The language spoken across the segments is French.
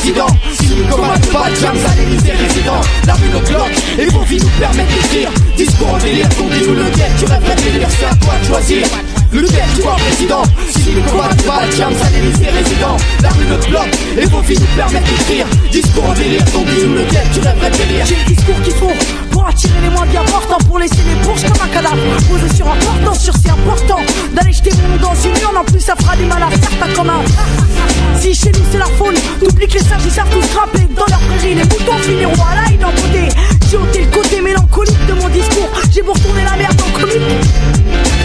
président. Signé comme un débat, James à l'Élysée résident. La rue notre bloc et vos vies nous permettent d'écrire. Discours en délire, ton dis nous lequel tu rêverais de délire. C'est à toi de choisir lequel tu vois président. Signé comme un débat, James à l'Élysée résident. La rue notre bloc et vos vies nous permettent d'écrire. Discours en délire, ton dis nous lequel tu rêverais de délire. J'ai le discours qu'il faut pour attirer les moins bien portants, pour laisser les bourges comme un cadavre. Posé sur un portant, sur c'est important d'aller jeter mon nom dans une urne. En plus ça fera du mal à certains comme un. Si chez nous c'est la faune, t'oublies que les sages ils savent tous grimper. Dans leur prairie les moutons finiront à l'ail d'un côté. J'ai ôté le côté mélancolique de mon discours. J'ai beau retourner la merde en comique.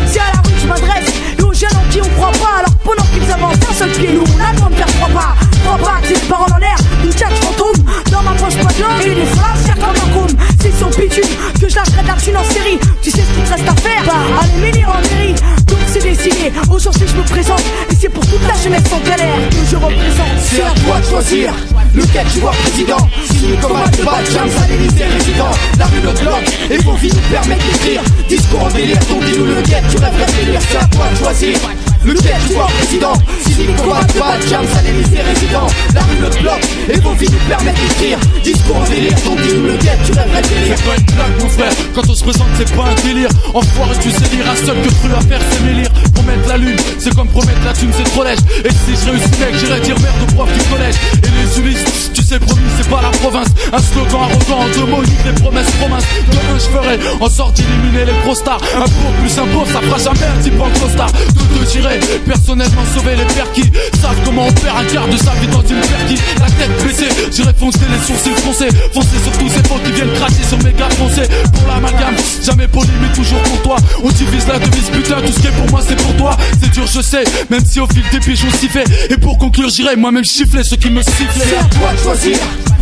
C'est à la rue que je m'adresse et aux jeunes en qui on croit pas. Alors pendant qu'ils avancent d'un seul pied, nous on attend de faire 3 pas. 3 pas, c'est des paroles en l'air, une catch fantôme. Dans ma poche pas de langue et des phrases chères comme un côme. C'est sur bitume que je lâcherai de la thune en série. Tu sais ce qu'il te reste à faire, allez m'élire en mairie. Donc c'est décidé, aujourd'hui je me présente. Et c'est pour toute la jeunesse en galère que je représente. C'est à toi de choisir lequel tu vois président. Signé comme un débat, James à l'Élysée résident. La rue notre bloc et vos vies nous permettent d'écrire. Discours en délire, ton dis-nous lequel tu rêverais de délire. C'est à toi de choisir lequel tu vois président. Signé comme un débat, James à l'Élysée résident. La rue notre bloc et vos vies nous permettent d'écrire. Discours en délire, ton dis-nous lequel tu rêverais de délire. C'est pas une blague mon frère, quand on se présente c'est pas un délire. Enfoiré tu sais lire, un seul que cru à faire c'est m'élire. Promettre la lune, c'est comme promettre la thune, c'est trop lèche. Et si je réussis mec, j'irai dire merde au prof du collège. Et les Ulysses, tu sais promis c'est pas la province. Un slogan arrogant en 2 mots, nique les promesses provinces. Demain je ferai en sorte d'éliminer les pro-stars. Un pauvre plus un pauvre, ça fera jamais un type en costard. De j'irai personnellement sauver les pères qui savent comment on perd un quart de sa vie dans une perquis. La tête baissée, j'irai foncer les sourcils froncés. Foncer sur tous ces potes qui viennent cracher sur mes gars foncés. Pour l'amalgame, jamais poli mais toujours pour toi. On divise la devise, putain tout ce qui est pour moi c'est pour toi. C'est dur je sais, même si au fil des pigeons sifflés. Et pour conclure j'irai moi-même chiffler ceux qui me sifflaient. C'est à toi de choisir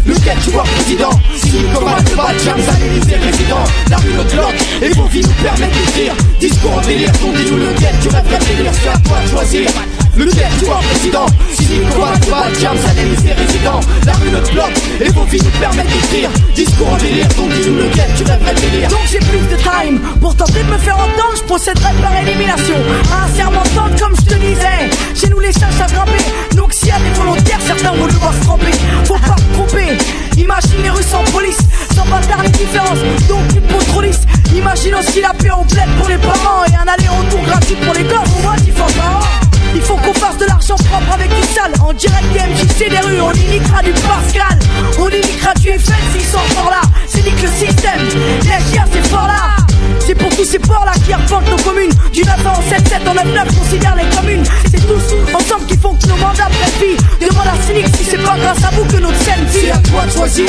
lequel tu vois président. Signé comme un débat, James à l'Élysée résident. La rue notre bloc et vos vies nous permettent d'écrire. Discours en délire, ton dis-nous lequel tu rêverais de délire. C'est à toi de choisir lequel tu vois président. Signé comme un débat, James à l'Élysée résident. La rue notre bloc et vos vies nous permettent d'écrire. Discours en délire, ton dis-nous lequel tu rêverais de délire. Donc j'ai plus de time pour tenter de me faire entendre. Je procéderai par élimination à un serment de tente comme je te disais. Chez nous les sages savent grimper. Donc s'il y a des volontaires, certains vont devoir se tromper. Faut pas se tromper. Imagine les rues sans police, sans bâtard les différences, donc une peau trop lisse. Imagine aussi la paix au bled pour les parents et un aller-retour gratuit pour les gosses. Au moins 10 fois par an. Il faut qu'on fasse de l'argent propre avec du sale. En direct des MJC des rues, on niquera du Pascal. On niquera du FN s'ils sont encore là. C'est nique le système, les chiens c'est fort là. C'est pour tous ces ports là qui arpentent nos communes. Du 9 en 7, 7 en 9, 9 considère les communes. C'est tous ensemble qui font que nos mandats prennent vie. Demande à Cynique si c'est pas grâce à vous que notre scène vit. C'est à toi de choisir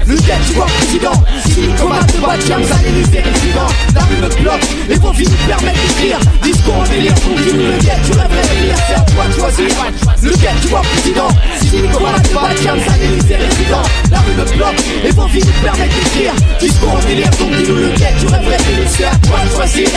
lequel tu vois président. Signé comme un débat, James à l'Élysée résident. La rue notre bloc et vos vies nous permettent d'écrire. Discours en délire, ton dis-nous lequel tu rêverais de délire. C'est à toi de choisir lequel tu vois président. Signé comme un débat, James à l'Élysée résident. La rue notre bloc et vos vies nous permettent d'écrire. Discours en délire, ton dis-nous lequel tu rêverais de délire. C'est à toi de choisir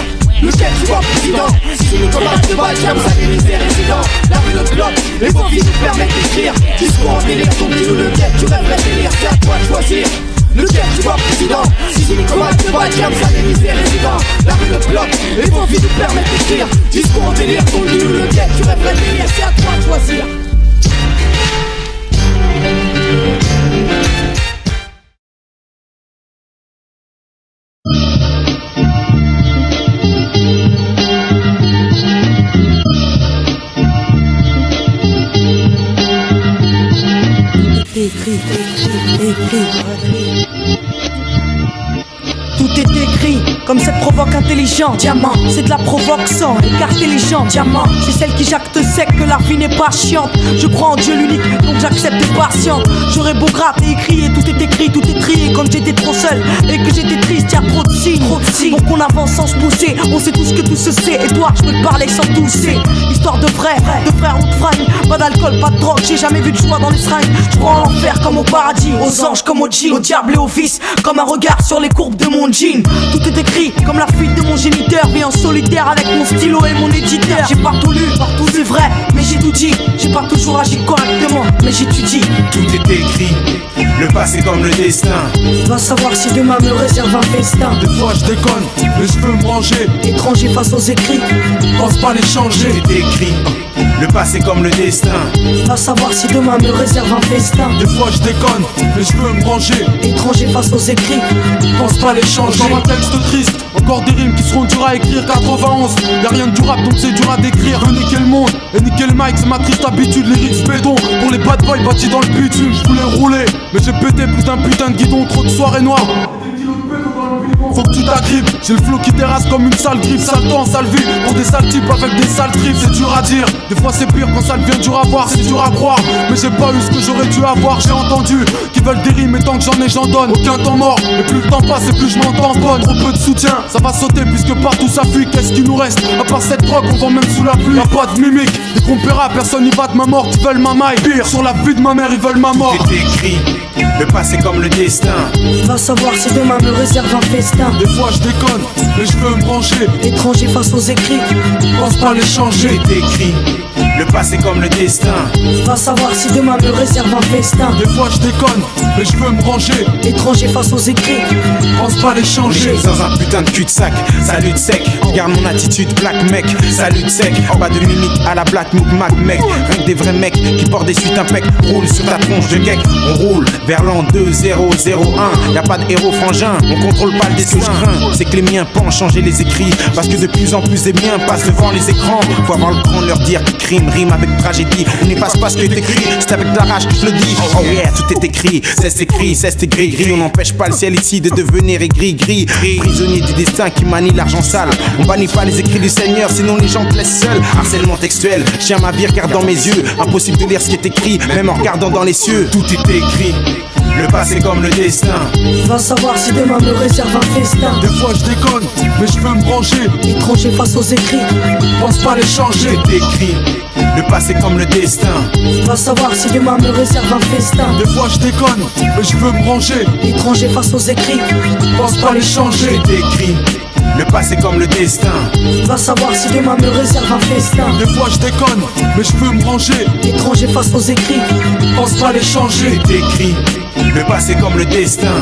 lequel tu vois président. Signé comme un débat, James à l'Élysée résident. La rue notre bloc et vos vies nous permettent d'écrire. Discours en délire, ton dis-nous lequel tu rêverais de délire. C'est à toi de choisir lequel tu vois président. Signé comme un débat, James à l'Élysée résident. La rue notre bloc et vos vies nous permettent d'écrire. Discours en délire, ton dis-nous lequel tu rêverais de délire. C'est à toi de choisir. Tout est écrit, comme cette provoque intelligent. Diamant, c'est de la provoque sans écarter les gens. Diamant, c'est celle qui jacte sec que la vie n'est pas chiante. Je crois en Dieu l'unique, donc j'accepte de patiente. J'aurais beau gratter et crier, tout est écrit, tout est trié. Quand j'étais trop seul et que j'étais triste, y'a trop de signes. Pour qu'on avance sans se pousser, on sait tous que tout se sait. Et toi, je peux te parler sans tousser. Histoire de frères ou de fringues. Pas d'alcool, pas de drogue, j'ai jamais vu de joie dans les seringues. Je crois en l'enfer comme au paradis, aux anges comme au djinn, au diable et au vice. Comme un regard sur les courbes de mon jean. Tout est écrit comme la fuite de mon géniteur. Vis en solitaire avec mon stylo et mon éditeur. J'ai pas tout lu, c'est vrai, mais j'ai tout dit. J'ai pas toujours agi correctement, mais j'étudie. Tout est écrit, le passé comme le destin. Va savoir si demain me réserve un festin. Des fois je déconne, mais je veux me ranger. Étranger face aux écrits, pense pas les changer. Tout est écrit, Le passé comme le destin. Va savoir si demain me réserve un festin. Des fois je déconne, mais je veux me ranger. Étranger face aux écrits, pense pas les changer. Dans un texte triste, encore des rimes qui seront dures à écrire. 91, y'a rien de du rap donc c'est dur à décrire. Je veux niquer le monde et niquer le mic, c'est ma triste habitude. Lyrics béton pour les bad boys bâtis dans le bitume. Je voulais rouler, mais j'ai pété plus d'un putain de guidon. Trop de soirées noires. Faut que tu t'agrippes, j'ai le flow qui terrasse comme une sale grippe. Sale temps, sale vie, pour des sales types avec des sales tripes. C'est dur à dire, des fois c'est pire quand ça devient dur à voir. C'est dur à croire, mais j'ai pas eu ce que j'aurais dû avoir. J'ai entendu qu'ils veulent des rimes et tant que j'en ai j'en donne. Aucun temps mort, et plus le temps passe et plus je m'entends bonne. Trop peu de soutien, ça va sauter puisque partout ça fuit. Qu'est-ce qui nous reste, à part cette drogue on vend même sous la pluie. Y'a pas de mimique, des compéras, personne y va de ma mort. Ils veulent ma maille, pire, sur la vie de ma mère ils veulent ma mort. C'est écrit, le passé comme le destin. Va savoir si demain me réserve un festin. Des fois je déconne, mais je veux me brancher. Étranger face aux écrits, Pense pas les changer. C'est écrit, le passé comme le destin. va savoir si demain me réserve un festin. Des fois je déconne, mais je veux me ranger. Étranger face aux écrits, Pense pas les changer. Dans un putain de cul-de-sac, salut de sec. Garde mon attitude black mec, salut de sec. Pas de mimique à la black mouk mac mec. Rien que des vrais mecs qui portent des suites impec. Roule sur ta tronche de geek. On roule vers l'an 2001. Y'a pas de héros frangin, on contrôle pas le destin. C'est que les miens pensent changer les écrits. Parce que de plus en plus des miens passent devant les écrans. Faut avoir le cran de leur dire que crime rime avec tragédie. On n'efface pas ce qui est écrit, c'est avec de la rage que je le dis. Oh yeah, tout est écrit, c'est écrit, c'est gris. On n'empêche pas le ciel ici de devenir gris. Prisonnier du destin qui manie l'argent sale. On bannit pas les écrits du Seigneur, sinon les gens te laissent seul. Harcèlement textuel, chien ma vie, regarde dans mes yeux. Impossible de lire ce qui est écrit, même en regardant dans les cieux. Tout est écrit, le passé comme le destin. va savoir si demain me réserve un festin. Des fois je déconne, mais je veux me brancher. Étranger face aux écrits, Pense pas les changer. C'est écrit, le passé comme le destin. va savoir si demain me réserve un festin. Des fois je déconne, mais je veux me ranger. Étranger face aux écrits, Pense pas les changer. C'est écrit, le passé comme le destin. va savoir si demain me réserve un festin. Des fois je déconne, mais je veux me ranger. Étranger face aux écrits, Pense pas les changer. C'est écrit, le passé comme le destin.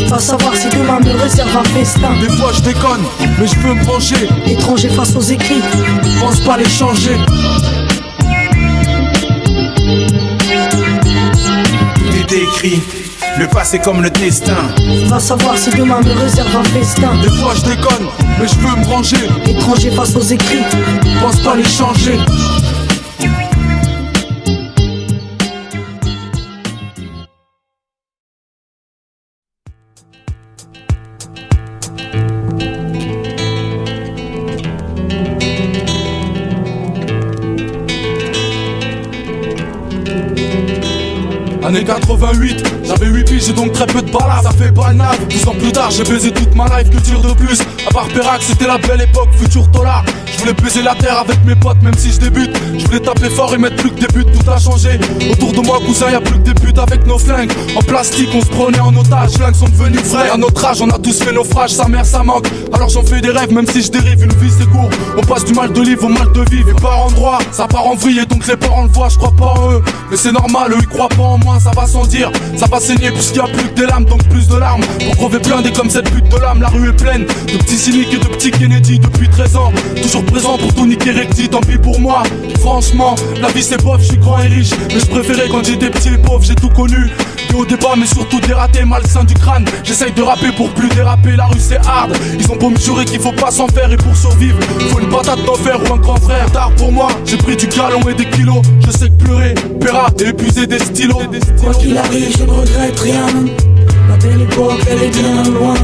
va savoir si demain me réserve un festin. Des fois je déconne, mais je veux me ranger. Étranger face aux écrits, Pense pas les changer. Tout est écrit, le passé comme le destin. va savoir si demain me réserve un festin. Des fois je déconne, mais je veux me ranger. Étranger face aux écrits, Pense pas les changer. Année 88, j'avais 8 piges, j'ai donc très peu de balades, ça fait pas le nave. 10 ans plus tard, j'ai baisé toute ma life, que dire de plus. À part Pérac, c'était la belle époque, futur dollar. Je voulais baiser la terre avec mes potes, même si je débute. Je voulais taper fort et mettre plus que des buts, tout a changé. Autour de moi, cousin, y'a plus que des buts avec nos flingues. En plastique, on se prenait en otage, flingues sont devenus vrais. À notre âge, on a tous fait naufrage, sa mère, ça manque. Alors j'en fais des rêves, même si je dérive, une vie c'est court. On passe du mal de vivre au mal de vivre. Mes parents droit, ça part en vrille et donc les parents le voient, je crois pas en eux. Mais c'est normal, eux ils croient pas en moi, ça va sans dire. Ça va saigner puisqu'il y a plus que des lames, donc plus de larmes. Pour crever blindé comme cette pute de l'âme, la rue est pleine de petits cyniques et de petits Kennedy depuis 13 ans. Toujours présent pour tout niquer recti, tant pis pour moi. Franchement, la vie c'est bof, je suis grand et riche. Mais je préférais quand j'étais petit et pauvre, j'ai tout connu. Des hauts débats mais surtout des ratés, malsains du crâne. J'essaye de rapper pour plus déraper, la rue c'est hard. Ils ont beau me jurer qu'il faut pas s'en faire et pour survivre, faut une patate d'enfer ou un grand frère. Tard pour moi, j'ai pris du galon et des kilos. Je sais que pleurer, paiera et épuiser des stylos. Quoi qu'il arrive, je ne regrette rien. La belle époque, elle est bien loin.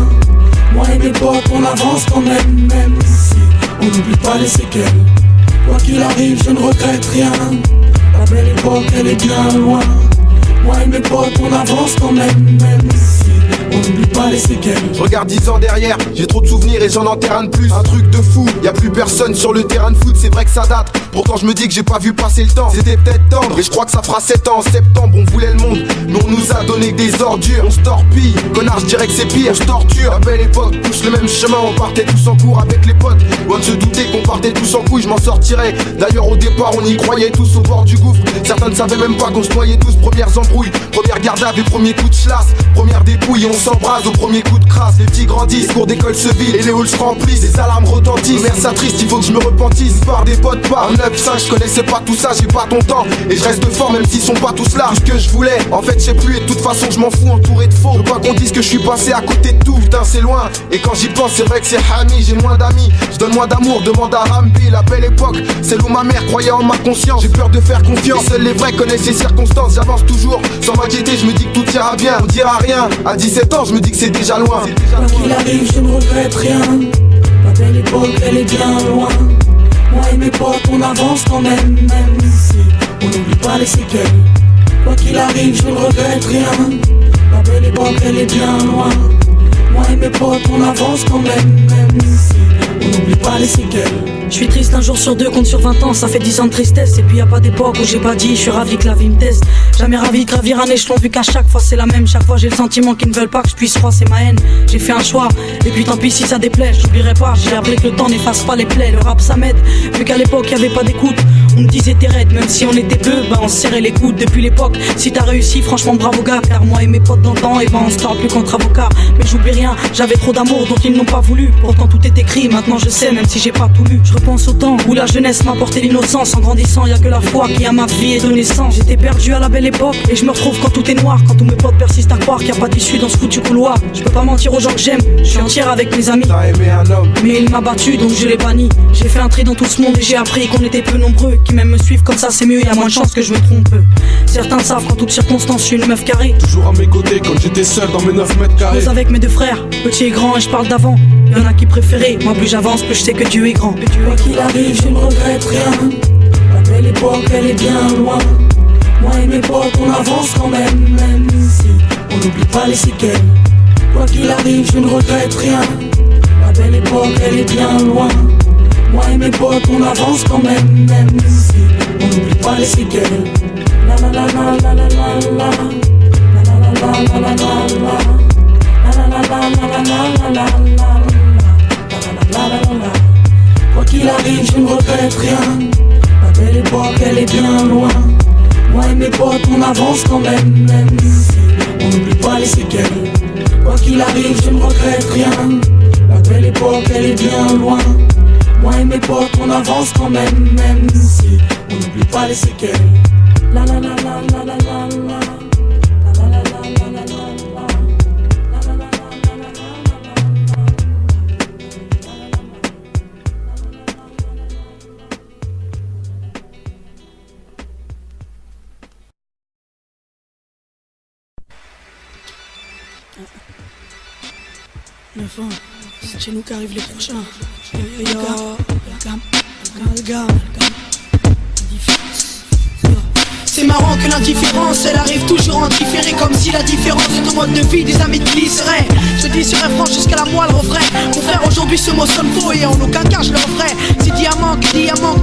Moi et mes potes, on avance quand même, même si on n'oublie pas les séquelles. Quoi qu'il arrive, je ne regrette rien. La belle époque, elle est bien loin. Moi et mes potes, on avance quand même, même si on n'oublie pas les séquelles. Je regarde 10 ans derrière, j'ai trop de souvenirs et j'en enterre un de plus. Un truc de fou, y a plus personne sur le terrain de foot, c'est vrai que ça date. Pourtant je me dis que j'ai pas vu passer le temps. C'était peut-être tendre, et je crois que ça fera 7 ans. En septembre on voulait le monde, mais on nous a donné que des ordures. On se torpille, connard je dirais que c'est pire, on se torture. La belle époque, tous le même chemin, on partait tous en cours avec les potes. Loin de se douter qu'on partait tous en couille, je m'en sortirais. D'ailleurs au départ on y croyait tous au bord du gouffre. Certains ne savaient même pas qu'on se noyait tous. Premières embrouilles, première garde à vue, premier coup de chlasse, première dépouille et on s'embrase au premier coup de crasse, les petits grandissent, cours d'école se vident et les halls se remplissent, les alarmes retentissent. Mère ça triste, il faut que je me repentisse. Par des potes pas en 9-5, je connaissais pas tout ça, j'ai pas ton temps. Et je reste fort même s'ils sont pas tous là. Tout ce que je voulais, en fait je sais plus et de toute façon je m'en fous entouré de faux. Je veux pas qu'on dise que je suis passé à côté de tout, putain c'est loin. Et quand j'y pense c'est vrai que c'est Hami, j'ai moins d'amis. Je donne moins d'amour, demande à Rambi. La belle époque, celle où ma mère croyait en ma conscience. J'ai peur de faire confiance, seuls les vrais connaissent les circonstances. J'avance toujours, sans m'inquiéter, je me dis que tout ira bien. On dira rien, à 17 ans je me dis que c'est déjà loin. Quoi qu'il arrive je ne regrette rien. La belle époque elle est bien loin. Moi et mes potes on avance quand même, même si on n'oublie pas les séquelles. Quoi qu'il arrive je ne regrette rien. La belle époque elle est bien loin. Moi et mes potes on avance quand même, même si on n'oublie pas les séquelles. Je suis triste un jour sur deux, compte sur 20 ans, ça fait 10 ans de tristesse. Et puis y a pas d'époque où j'ai pas dit, je suis ravi que la vie me teste. Jamais ravi de gravir un échelon vu qu'à chaque fois c'est la même. Chaque fois j'ai le sentiment qu'ils ne veulent pas que je puisse froisser ma haine. J'ai fait un choix, et puis tant pis si ça déplaît. J'oublierai pas, j'ai appris que le temps n'efface pas les plaies. Le rap ça m'aide, vu qu'à l'époque y avait pas d'écoute. On me disait t'es raide, même si on était peu, bah on se serrait les coudes depuis l'époque. Si t'as réussi, franchement bravo gars, car moi et mes potes d'antan, et ben on se parle plus qu'entre avocats. Mais j'oublie rien, j'avais trop d'amour dont ils n'ont pas voulu. Pourtant tout est écrit, maintenant je sais, même si j'ai pas tout lu. Je repense au temps où la jeunesse m'a porté l'innocence. En grandissant, y a que la foi qui à ma vie est donné sens. J'étais perdu à la belle époque, et je me retrouve quand tout est noir. Quand tous mes potes persistent à croire qu'il y a pas d'issue dans ce foutu couloir. Je peux pas mentir aux gens que j'aime, je suis entière avec mes amis. T'as aimé un homme, mais il m'a battu donc je l'ai banni. J'ai fait un tri dans tout ce monde et j'ai appris qu'on était peu nombreux. Qui même me suivent comme ça c'est mieux, y a moins de chances que je me trompe. Certains savent qu'en toutes circonstances je suis une meuf carrée. Toujours à mes côtés quand j'étais seul dans mes 9 mètres carrés. Pose avec mes deux frères, petit et grand et je parle d'avant. Y'en a qui préféraient, moi plus j'avance plus je sais que Dieu est grand. Quoi qu'il arrive je ne regrette rien. La belle époque elle est bien loin. Moi et mes potes on avance quand même, même si on n'oublie pas les séquelles. Quoi qu'il arrive je ne regrette rien. La belle époque elle est bien loin. Moi et mes potes on avance quand même, même si on n'oublie pas les séquelles. La la la la la la la la. La la la la la la la. La la la la la la la la. Quoi qu'il arrive je ne regrette rien. La belle époque elle est bien loin. Moi et mes potes on avance quand même, même si on n'oublie pas les séquelles. Quoi qu'il arrive je ne regrette rien. La belle époque elle est bien loin. Moi et mes potes on avance quand même, même si on n'oublie pas les séquelles. La la la la la la la la. C'est chez nous qu'arrivent les prochains. C'est marrant que l'indifférence, elle arrive toujours en différé. Comme si la différence de ton mode de vie des amis te glisserait. Je dis sur un franc jusqu'à la moelle refrain. Mon frère, aujourd'hui ce mot sonne faux et en aucun cas je le referai. C'est dit à manque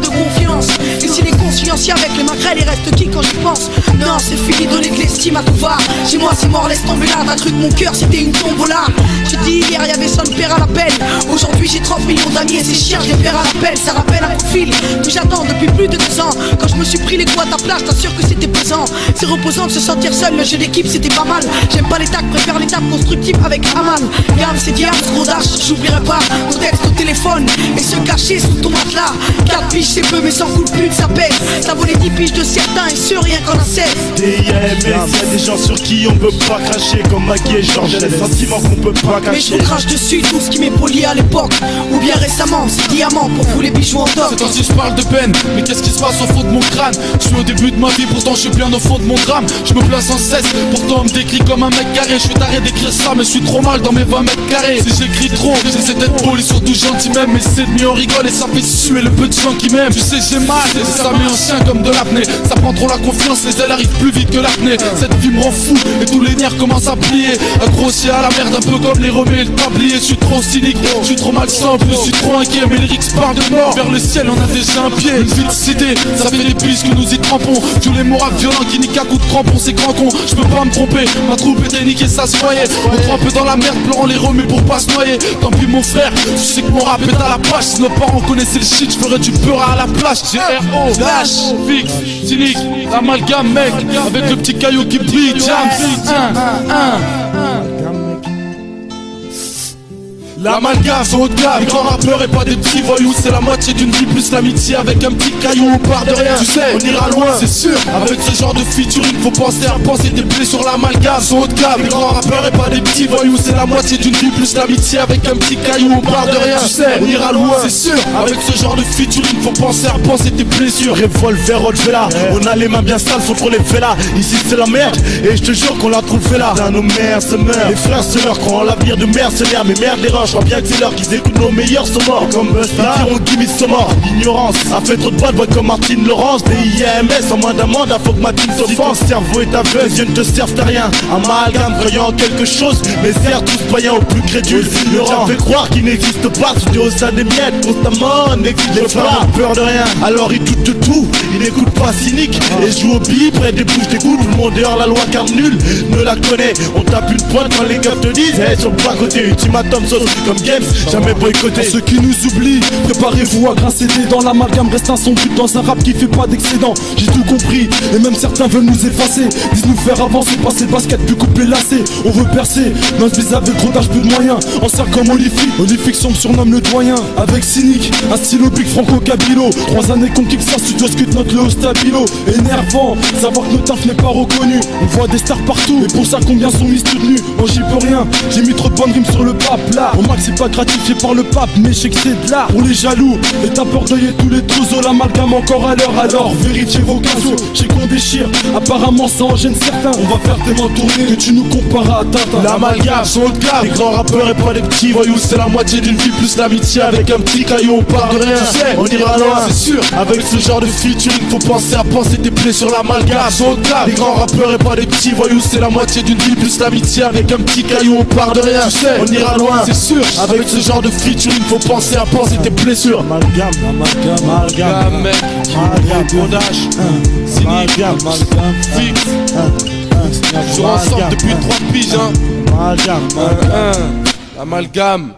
de confiance. Et si les conscienciers avec les maquerelles, il reste qui quand j'y pense? Non, c'est fini, donner de l'estime à tout va. Chez moi c'est mort, laisse tomber là. D'un truc, mon cœur c'était une tombola. J'ai dit hier y'avait son père à l'appel. Aujourd'hui j'ai 30 millions d'amis et ces chiens je les perds à l'appel. Ça rappelle un profil que j'attends depuis plus de 2 ans. Quand je me suis pris les coups à ta place, t'assure que c'était présent. C'est reposant de se sentir seul, le jeu d'équipe c'était pas mal. J'aime pas les tacs, préfère les tacs constructives avec Aman. Yann c'est diable, gros dash, j'oublierai pas ton texte au téléphone et se cacher sous ton matelas. 4 piges c'est peu mais sans coup de pute ça pèse. Ça vaut les 10 piges de certains et ce rien qu'en a 16. DIMS, y'a des gens sur qui on peut pas cracher. Comme Maggie et Georges, y'a des sentiments qu'on peut pas cacher. Mais je vous crache dessus tout ce qui m'est poli à l'époque. Ou bien récemment, c'est diamant pour vous les bijoux en top. C'est temps si je parle de peine, mais qu'est-ce qui se passe au fond de mon crâne? Je suis au début de ma vie, pourtant je suis bien au fond de mon drame. Je me place en cesse, pourtant on me décrit comme un mec carré. Je suis taré d'écrire ça, mais je suis trop mal dans mes 20 mètres carrés. Si j'écris trop, j'essaie d'être poli, surtout gentil même. Mais c'est mieux on rigole et ça fait suer le peu de gens qui m'aiment. Tu sais j'ai mal, c'est ça mais ancien comme de l'apnée. Ça prend trop la confiance, les ailes arrivent plus vite que l'apnée. Cette vie me rend fou et tous les nerfs commencent à plier. À grossir à la merde, un peu comme les remets et le tablier. Je suis trop cynique, je suis trop malsain, je suis trop inquiet. Mais les lyrics parlent de mort, vers le ciel on a déjà un pied. Une vie de cité, ça fait des pistes que nous y trempons. Tous les morales violents qui niquent à coups de crampons, c'est grand con. Je peux pas me tromper, ma troupe était niquée, ça se voyait. On prend un peu dans la merde, pleurant les remets pour pas se noyer. Tant pis mon frère, tu sais que mon rap est à la page. Si nos parents connaissaient le shit, je ferais du peur à la plage. G-R-O, Dash, Fix, cynique, amalgame mec. Avec le petit caillou qui brille, Jams, L'amalgame, c'est haut de gamme. Les grands rappeurs et pas des petits voyous. C'est la moitié d'une vie plus l'amitié avec un petit caillou. On part de rien, tu sais, on ira loin, c'est sûr. Avec ce genre de featuring, faut penser à penser des plaies sur l'amalgame. C'est haut de gamme. Les grands rappeurs et pas des petits voyous. C'est la moitié d'une vie plus l'amitié avec un petit caillou. On part de rien, tu sais, on ira loin, c'est sûr. Avec ce genre de featuring, faut penser à penser tes blessures. Revolver, Rodvela, on a les mains bien sales, faut trop les là. Ici c'est la merde, et je te jure qu'on la trouve là. Nos mères se meurent, les frères se meurent, croient en l'avenir de mercenaires. Mais merde d'erreur, je crois bien que c'est l'heure qu'ils écoutent nos meilleurs sont morts. Comme Busta, ils diront Gimme sont morts. L'ignorance a fait trop de boîtes, voix comme Martine Laurence. DIAMS en moins d'un mandat, faut que ma team s'offense. Si ton cerveau est aveugle, les yeux ne te servent à rien. Amalgame, croyant en quelque chose, mais sert tous païens aux plus crédules. L'ignorant fait croire qu'il n'existe pas, sous au sein des miettes, constamment, n'existe pas. Peur de rien, alors il doute de tout. Il n'écoute pas cynique, et joue au billes près des bouches d'écoute. Tout le monde dehors la loi car nul ne la connaît. On tape une pointe quand les gars te disent hey, sur le bas côté, ultimatum sauce comme Games, jamais boycotté. Ceux qui nous oublient, préparez-vous à grincer des dents. L'amalgame reste un son but dans un rap qui fait pas d'excédent. J'ai tout compris, et même certains veulent nous effacer. Disent nous faire avancer, passer le basket, puis couper lacet. On veut percer, dans ce bise avec trop d'âge, peu de moyens. En cercle comme Olympique, on me surnomme le doyen. Avec cynique, un stylo big Franco Cabilo. 3 années qu'on kick ça, studio scute notre Léo Stabilo. Énervant, savoir que notre taf n'est pas reconnu. On voit des stars partout, et pour ça combien sont mis soutenus. Moi j'y peux rien, j'ai mis trop de bonnes rimes sur le pape là. Au max c'est pas gratifié par le pape, mais je sais que c'est de l'art. Pour les jaloux, et t'as peur d'œiller tous les trousseaux. L'amalgame encore à l'heure, alors vérifiez vos casos. J'ai qu'on déchire, apparemment ça en gêne certains. On va faire tellement tourner que tu nous compares à Tintin. L'amalgame, son haut de gamme. Les grands rappeurs et pas des petits voyous. C'est la moitié d'une vie plus l'amitié avec un petit caillou. On part de rien, tu sais, on ira loin, c'est sûr. Avec ce genre de featuring, faut penser à penser tes plaies sur l'amalgame. Son haut de gamme. Les grands rappeurs et pas des petits voyous. C'est la moitié d'une vie plus l'amitié avec un petit caillou. On part de rien, tu sais, on ira loin, c'est sûr. Avec ce genre de featuring, faut penser à penser tes blessures. Amalgame, mec, bondage, cynique, fixe. Joue ensemble depuis 3 piges, hein. Amalgame.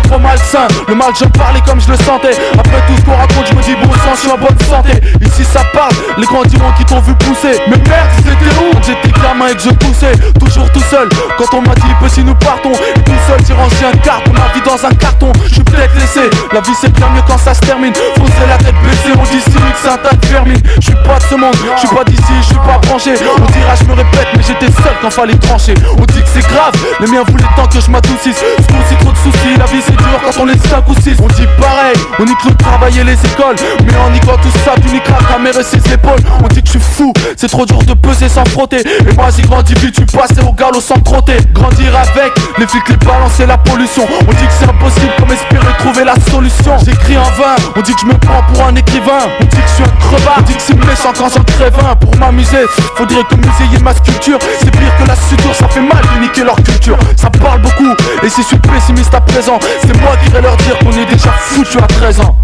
Trop malsain, le mal je parlais comme je le sentais. Après tout ce qu'on raconte je me dis bon sang, je suis en bonne santé. Ici ça parle, les grands diront qui t'ont vu pousser. Mais merde c'était où quand j'étais gamin et que je poussais. Toujours tout seul, quand on m'a dit si nous partons. Et tout seul j'ai rangé un carton, ma vie dans un carton. Je suis peut-être laissé, la vie c'est bien mieux quand ça se termine. Foncer la tête baissée, on dit cynique c'est un tas de vermine. Je suis pas de ce monde, je suis pas d'ici, je suis pas branché. On dira je me répète mais j'étais seul quand fallait trancher. On dit que c'est grave, les miens voulaient tant que je m'adoucisse. Ce coup c'est trop de soucis, la vie c'est dur quand on est 5 ou 6. On dit pareil, on nique le travail et les écoles. Mais en niquant tout ça, tu niqueras ta mère et ses épaules. On dit que je suis fou, c'est trop dur de peser sans frotter. Et moi j'ai grandi vite, tu passais au galop sans crotter. Grandir avec, les flics, les balances et la pollution. On dit que c'est impossible comme espérer trouver la solution. J'écris en vain, on dit que je me prends pour un écrivain. On dit que je suis un crevard, on dit que c'est méchant quand j'en crève un. Pour m'amuser, faudrait que muséier ma sculpture. C'est pire que la suture, ça fait mal de niquer leur culture. Ça parle beaucoup, et si je suis pessimiste à présent, c'est moi qui vais leur dire qu'on est déjà foutu à 13 ans.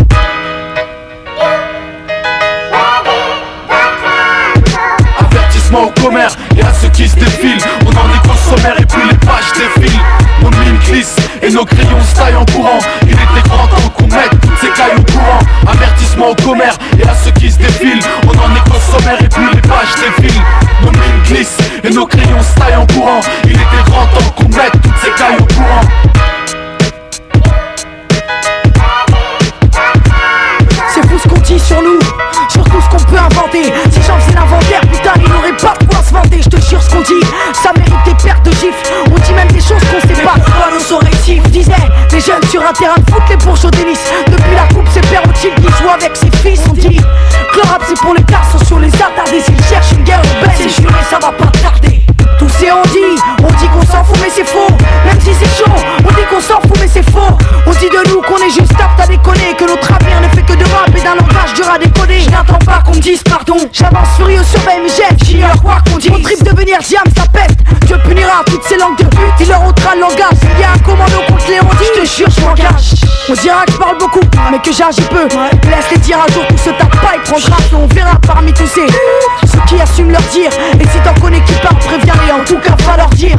Avertissement au commerce et à ceux qui se défilent. On en est qu'au sommaire et puis les pages défilent. Nos mines glissent et nos crayons se taillent en courant. Il était grand temps qu'on mette toutes ces cailles au courant. Avertissement au commerce et à ceux qui se défilent. On en est qu'au sommaire et puis les pages défilent. Nos mines glissent et nos crayons se taillent en courant. Il était grand temps qu'on mette toutes ces cailles au courant. C'est fou ce qu'on dit sur nous, sur tout ce qu'on peut inventer. Si j'en faisais l'inventaire, putain, il n'aurait pas de quoi se vanter. Je te jure ce qu'on dit, ça mérite des pertes de gifles. On dit même des choses qu'on sait pas, dans nos oreilles. Disait, les jeunes sur un terrain de foot, les bourges au délice. Depuis la coupe, c'est Père Otil qui joue avec ses fils. On dit que le rap c'est pour les garçons sur les attardés. S'ils cherchent une guerre urbaine, c'est juré, ça va pas tarder. Tout c'est on dit qu'on s'en fout mais c'est faux. Même si c'est chaud, on dit qu'on s'en fout mais c'est faux. On dit de nous qu'on est juste apte à déconner, que notre avenir ne fait que de rap et d'un langage dur à décoder. Je n'attends pas qu'on me dise pardon, j'avance furieux sur BMG, j'ignore quoi qu'on dise. Mon trip devenir diam ça peste, Dieu punira toutes ces langues de pute. Il leur ôtera le langage, s'il y a un commando contre les ondits, je te jure je m'engage. On dira que je parle beaucoup, mais que j'agis peu. Laisse-les dire un jour tout se tape pas et prendra feu. On verra parmi tous ceux qui assument leur dire. Et si t'en connais qui parlent, préviens-les, en tout cas va leur dire.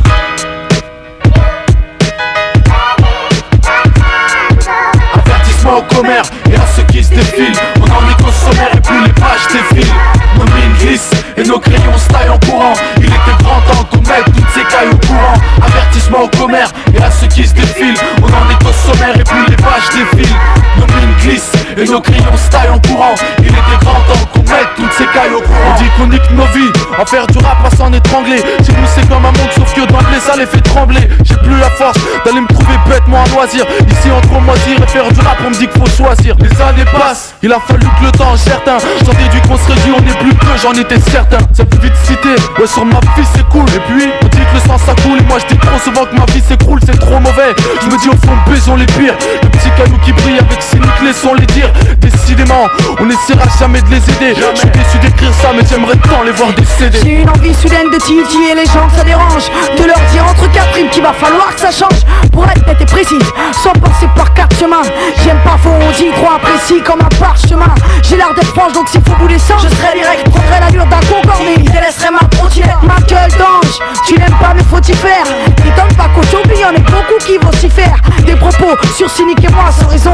ceux qui se défilent. On en est au sommaire et plus les pages défilent. Nos mines glissent et nos crayons se taillent en courant. Il était grand temps qu'on mette toutes ces cailles au courant. On dit qu'on nique nos vies, en faire du rap à s'en étrangler. Chez nous c'est comme un monde sauf que d'emblée ça les fait trembler. J'ai plus la force d'aller me trouver bêtement à loisir. Ici entre moisir et faire du rap on me dit qu'il faut choisir. Les années passent, il a fallu que le temps certain. J'en déduis qu'on se réduit, on est plus que j'en étais certain. C'est plus vite cité, ouais sur ma vie c'est cool. Et puis on dit que le sang ça coule et moi je dis trop souvent que ma vie s'écroule, c'est trop mauvais. Je me dis au fond baisons les pires. Le petit caillou qui brille avec cynique laissons les dire. Décidément on n'essaiera jamais de les aider. Je suis déçu d'écrire ça mais j'aimerais tant les voir décéder. J'ai une envie soudaine de titiller les gens que ça dérange. De leur dire entre quatre rimes qu'il va falloir que ça change. Pour être nette et précise, sans passer par quatre chemins. J'aime pas faux, on dit trop imprécis comme un parchemin. J'ai l'air d'être franche donc s'il faut vous descendre, je serai direct, prendrai l'allure d'un concordé. Il délaisserait ma trottinette, ma gueule d'ange. Tu l'aimes pas mais faut t'y faire. T'étonnes pas qu'aujourd'hui y'en ait beaucoup qui vont s'y faire. Des propos sur cynique et moi sans raison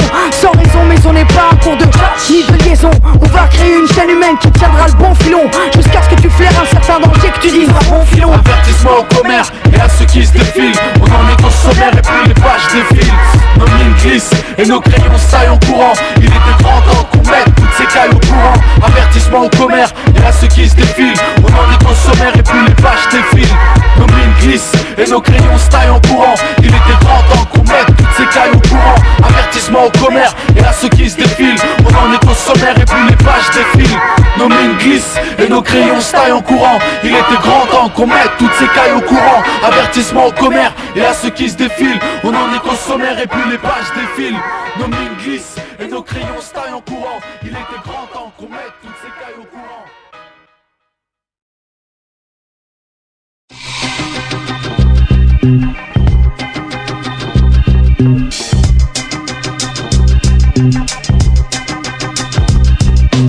mais on n'est pas un cours de ni de liaison. On va créer une chaîne humaine qui tiendra le bon filon. Jusqu'à ce que tu flaires un certain danger que tu dises un bon filon. Avertissement au commerce et à ceux qui se défilent. On en est au sommaire et puis les pages défilent. Nos mines glissent et nos crayons saillent en courant. Il était grand temps qu'on mette toutes ces cailles au courant. Avertissement au commerce et à ceux qui se défilent. On en est au sommaire et puis les pages défilent. Nos mines glissent et nos crayons saillent en courant. Il était grand temps qu'on mette toutes ces cailles au courant. Avertissement au commerce et à ceux qui se défilent. On en est au sommaire et puis les pages défilent. Nos mines glissent et nos crayons taillent en courant. Il était grand temps qu'on mette toutes ces cailles au courant. Avertissement au commerce et à ceux qui se défilent. On en est au sommaire et puis les pages défilent. Nos mines glissent et nos crayons taillent en courant. Il était grand temps qu'on mette toutes ces cailles au courant.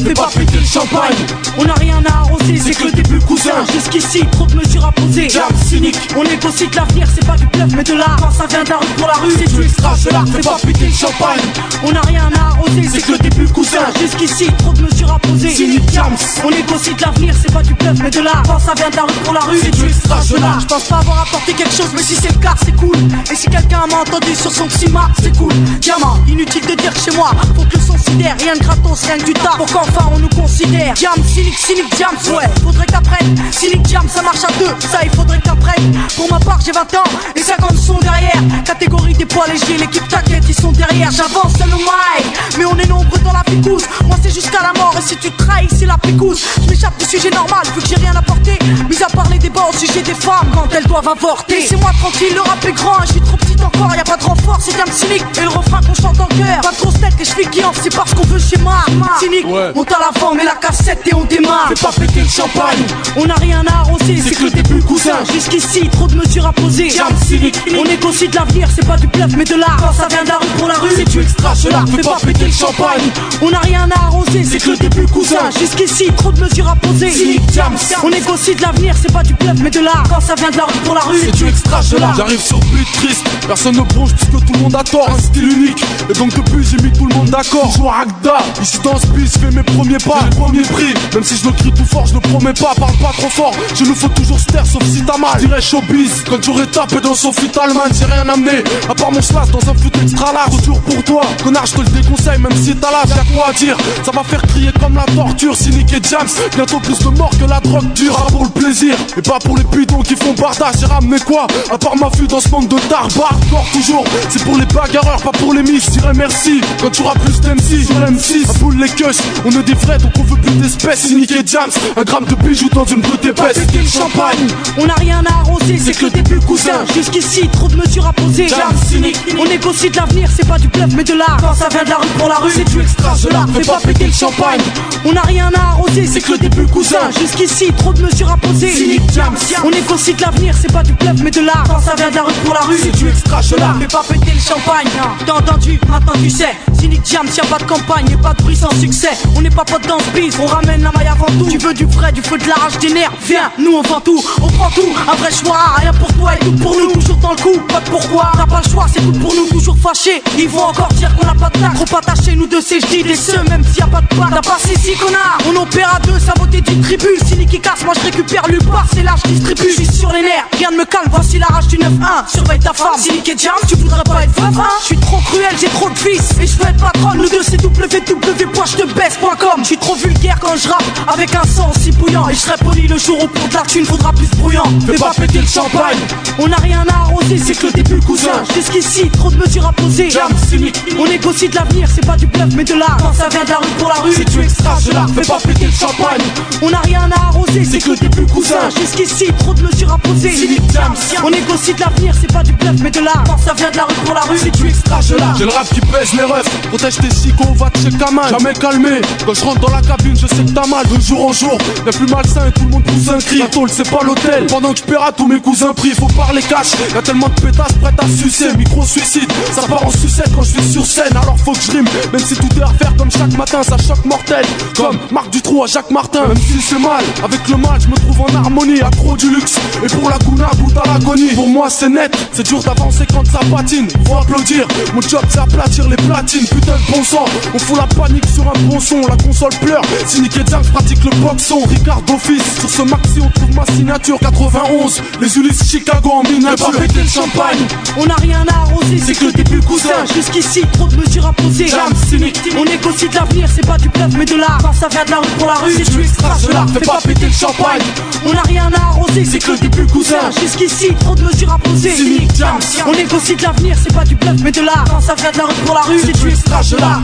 Fais pas péter le champagne, On n'a rien à arroser, c'est que le début cousin. Jusqu'ici, trop de mesures à poser. Jam cynique, On négocie de l'avenir, c'est pas du bluff mais de l'art. Quand ça vient de la rue pour la rue, c'est du extra là, fais pas péter le champagne, On n'a rien à arroser, c'est que le début cousin. Jusqu'ici, trop de mesures à poser. Cynique Jams, On négocie de l'avenir, c'est pas du bluff mais de l'art. Quand ça vient de la rue pour la rue, c'est du extra là. Je pense pas avoir apporté quelque chose, mais si c'est le cas, c'est cool. Et si quelqu'un m'a entendu sur son xima, c'est cool. Diamant, inutile de dire que chez moi, faut que le son sidère. Rien de gratos, rien que du tas, pour qu'enfin on nous considère. Jam, cynique, jam, ouais, faudrait que t'apprennes. Cynique, jam, ça marche à deux, ça il faudrait que t'apprennes. Pour ma part, j'ai 20 ans et 50 sont derrière. Catégorie des poids légers, l'équipe t'inquiète, ils sont derrière. J'avance seul au mic, mais on est nombreux dans la picouse. Moi c'est jusqu'à la mort et si tu trahis, c'est la picouse. Je m'échappe du sujet normal, vu que j'ai rien apporté. Mis à part les débats au sujet des femmes quand elles doivent avorter. Laissez-moi tranquille, le rap est grand et je suis trop petite encore. Y'a pas de renfort, c'est Jam cynique et le refrain qu'on chante en cœur. Pas de grosse tête, les chevilles qui enflent, c'est parce qu'on veut schéma. Cynique, Ouais. monte à l'avant, mets la cassette et on démarre. Fais pas péter le champagne, On n'a rien à arroser, c'est que le début cousin. Jusqu'ici, trop de mesures à poser. Jam cynique, On négocie de l'avenir, c'est pas du bluff mais de l'art. Quand ça vient de la rue pour la rue, c'est du extra là, fais pas péter le champagne, On n'a rien à arroser, c'est que le début cousin. Jusqu'ici, trop de mesures à poser. Cynique Jams, On négocie de l'avenir, c'est pas du bluff mais de l'art. Quand ça vient de la rue pour la rue, c'est du extra là. J'arrive sur but triste, personne ne bronche puisque tout le monde a tort. Un style unique, et donc depuis j'ai mis tout le monde d'accord. Je joue à Agda, ici dans ce bis, je fais mes premiers pas. J'ai le premier prix, même si je le crie tout fort, je ne promets pas, parle pas trop fort. Je nous faut toujours se taire sauf si t'as mal. Je dirais showbiz, quand j'aurais tapé dans son fut Allemagne, j'ai rien amené. À part mon slash dans un fut extra large. Retour pour toi, connard, je te le déconseille, même si t'as l'âge, y'a quoi à dire. Ça va faire crier comme la torture, cynique et Jams. Bientôt plus de morts que la drogue dure. Ah, pour le plaisir, et pas pour les bidons qui font bardage. J'ai ramené quoi, à part ma vue dans ce monde de tard. Hardcore toujours, c'est pour les bagarreurs, pas pour les miss. Je dirais merci, quand tu auras plus d'MC sur M6. À boule les queues, on est des vrais donc on veut plus d'espèces. Cynique et Jams, un gramme de bijoux dans une brute épaisse. Péter le champagne, On n'a rien à arroser, c'est que le début cousin. Jusqu'ici, trop de mesures à poser. Jam cynique, On négocie de l'avenir, c'est pas du bluff mais de l'art. Quand ça vient de la rue pour la rue, c'est du extra là, fais pas péter le champagne, On n'a rien à arroser, c'est que le début cousin. Jusqu'ici, trop de mesures à poser. Cynique Jams, On négocie de l'avenir, c'est pas du bluff mais de l'art. Quand ça vient de la rue pour la rue, c'est du extra là. fais pas péter le champagne. champagne. T'as entendu, maintenant tu sais. Cynic Jam, y'a pas de campagne et pas de bruit sans succès. On n'est pas potes dans ce bise, on ramène la maille avant tout. Tu veux du vrai, du feu, de la rage, des nerfs. Viens, nous on vend tout, on prend tout. Un vrai choix, rien pour toi et tout pour nous. Toujours dans le coup, pas de pourquoi. T'as pas le choix, c'est tout pour nous, toujours fâchés. Ils vont encore dire qu'on a pas de tac. Trop attachés, nous deux, c'est je dis des ceux, même s'il y a pas de bac. T'as pas ici, connard. On opère à deux, saboté du tribu. Cynic qui casse, moi je récupère le bar, c'est là je distribue. Je suis sur les nerfs, rien ne me calme, voici la rage du 9-1. Surveille ta femme, Cynic et Jam, tu voudrais pas être femme, hein. Je suis trop cruel, j'ai trop de fils et je veux être patron. Nous deux c'est www.jetebesse.com. Je suis trop vulgaire quand je rappe avec un sang si bouillant. Et je serai poli le jour où pour de la thune faudra plus bruyant. Fais pas péter le champagne. On n'a rien à arroser, c'est que le début cousin. Jusqu'ici, trop de mesures à poser. Jam, Cynic, on négocie de l'avenir, c'est pas du bluff mais de l'art. Quand ça vient de la rue pour la rue, si tu extras je la fais pas péter le champagne. On n'a rien à arroser, c'est que le début cousin. Jusqu'ici, trop de mesures à poser. Cynic, Jam, on négocie de l'avenir, c'est pas du bluff mais de l'art. Quand ça vient de la rue pour la rue, si tu extras je la. J'ai le rap qui pèse les refs, protège tes chicots, va te chez Kaman. Jamais calmé, quand je rentre dans la cabine je sais que t'as mal. De jour en jour, y'a plus malsain et tout le monde pousse un cri. La tôle c'est pas l'hôtel, pendant que je paierai tous mes cousins pris. Faut parler cash, y'a tellement de pétasses prêtes à sucer. Micro-suicide, ça part en sucette quand je suis sur scène. Alors faut que je rime, même si tout est à refaire comme chaque matin. Ça choque mortel, comme Marc Dutroux à Jacques Martin. Même si c'est mal, avec le mal je me trouve en harmonie. Accro du luxe, et pour la gouna goûte à l'agonie. Pour moi c'est net, c'est dur d'avancer quand ça patine. Faut applaudir, mon job c'est aplatir les platines. Putain de bon sang, on fout la panique sur un bon son. La console pleure, Cynic et Jam pratique le boxon. Ricardo fils, sur ce maxi on trouve ma signature 91. Les Ulysses Chicago en miniature. Fais pas péter le champagne. On n'a rien à arroser, c'est que le début cousin. Jusqu'ici, trop de mesures à poser. Jam, Cynic, on négocie de l'avenir, c'est pas du bluff mais de l'art. Quand ça vient de la rue pour la rue, si tu extras je la fais pas péter le champagne. On n'a rien à arroser, c'est que le début cousin. Jusqu'ici, trop de mesures à poser. Cynic, Jam, on négocie de l'avenir, c'est pas du bluff mais de l'art. Quand ça vient de la rue pour la rue, si tu extras je la.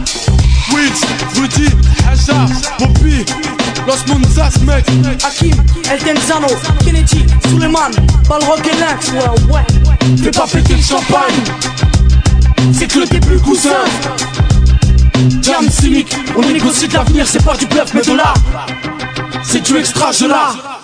Witch, Rudy, Haja, Bobby, Los Monzas, mec. Hakim, Eldenzano, Kennedy, Suleiman, Balrog et Lynx, ouais. Fais pas péter le champagne, c'est que le début cousin. Jam, Cynic, on négocie de l'avenir, c'est pas du bluff mais de l'art. C'est du extra, je l'art.